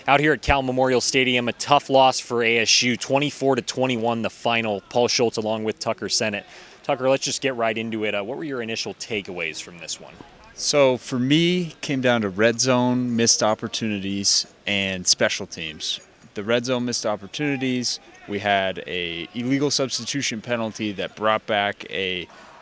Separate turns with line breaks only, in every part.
Out here at Cal Memorial Stadium, a tough loss for ASU, 24-21 the final. Paul Schulz along with Tucker Sennett. Tucker, let's just get right into it. What were your initial takeaways from this one?
So for me, it came down to red zone, missed opportunities, and special teams. The red zone missed opportunities, we had a illegal substitution penalty that brought back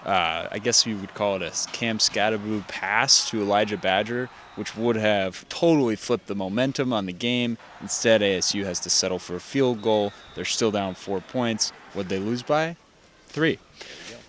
I guess you would call it a Cam Scatteraboo pass to Elijah Badger, which would have totally flipped the momentum on the game. Instead, ASU has to settle for a field goal. They're still down 4 points. What'd they lose by? 3.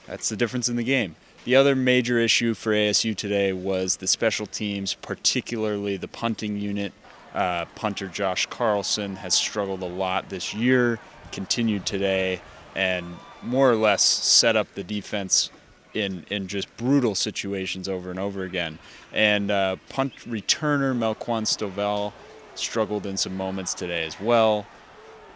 That's the difference in the game. The other major issue for ASU today was the special teams, particularly the punting unit. Punter Josh Carlson has struggled a lot this year, continued today, and more or less set up the defense in just brutal situations over and over again. And punt returner Melquan Stovall struggled in some moments today as well.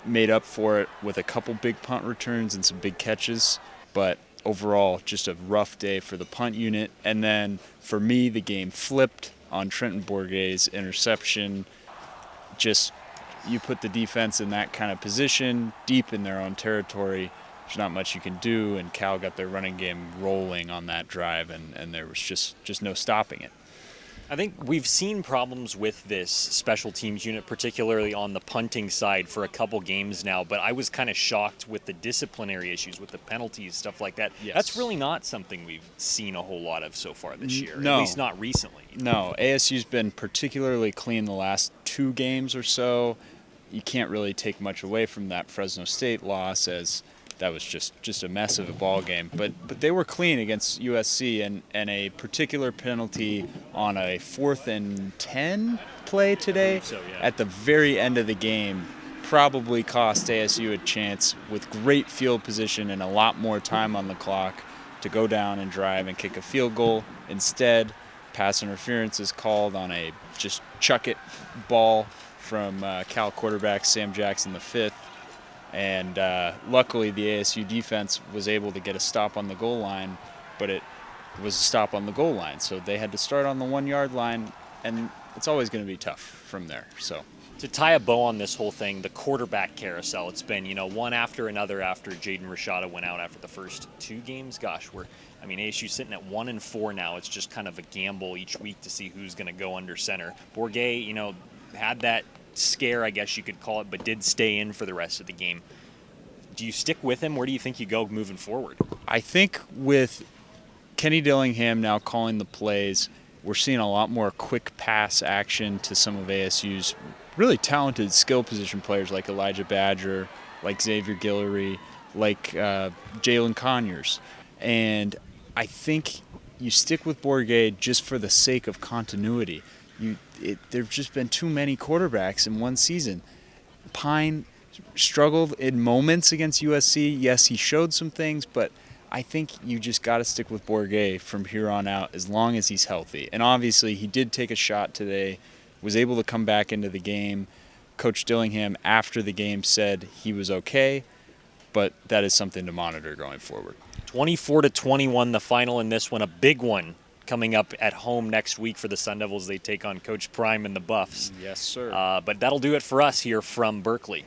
Made up for it with a couple big punt returns and some big catches, but overall just a rough day for the punt unit. And then for me, the game flipped on Trenton Bourguet's interception. Just you put the defense in that kind of position, deep in their own territory, there's not much you can do, and Cal got their running game rolling on that drive, and there was just no stopping it.
I think we've seen problems with this special teams unit, particularly on the punting side, for a couple games now, but I was kind of shocked with the disciplinary issues, with the penalties, stuff like that.
Yes.
That's really not something we've seen a whole lot of so far this year,
No.
at least not recently.
No, ASU's been particularly clean the last 2 games or so. You can't really take much away from that Fresno State loss, as that was just a mess of a ball game. But they were clean against USC, and a particular penalty on a 4th and 10 play today at the very end of the game probably cost ASU a chance with great field position and a lot more time on the clock to go down and drive and kick a field goal. Instead, pass interference is called on a just chuck it ball from Cal quarterback Sam Jackson V. And luckily, the ASU defense was able to get a stop on the goal line, but it was a stop on the goal line. So they had to start on the 1-yard line, and it's always going to be tough from there. So
to tie a bow on this whole thing, the quarterback carousel, it's been, one after another after Jaden Rashada went out after the first 2 games. Gosh, ASU's sitting at 1-4 now. It's just kind of a gamble each week to see who's going to go under center. Bourguet, had that scare, I guess you could call it, but did stay in for the rest of the game. Do you stick with him? Where do you think you go moving forward?
I think with Kenny Dillingham now calling the plays, we're seeing a lot more quick pass action to some of ASU's really talented skill position players like Elijah Badger, like Xavier Guillory, like Jalen Conyers. And I think you stick with Bourguet just for the sake of continuity. There've just been too many quarterbacks in one season. Pine struggled in moments against USC. Yes, he showed some things, but I think you just got to stick with Bourguet from here on out as long as he's healthy. And obviously, he did take a shot today, was able to come back into the game. Coach Dillingham, after the game, said he was okay, but that is something to monitor going forward.
24-21 the final in this one, a big one coming up at home next week for the Sun Devils. They take on Coach Prime and the Buffs.
Yes, sir.
But that'll do it for us here from Berkeley.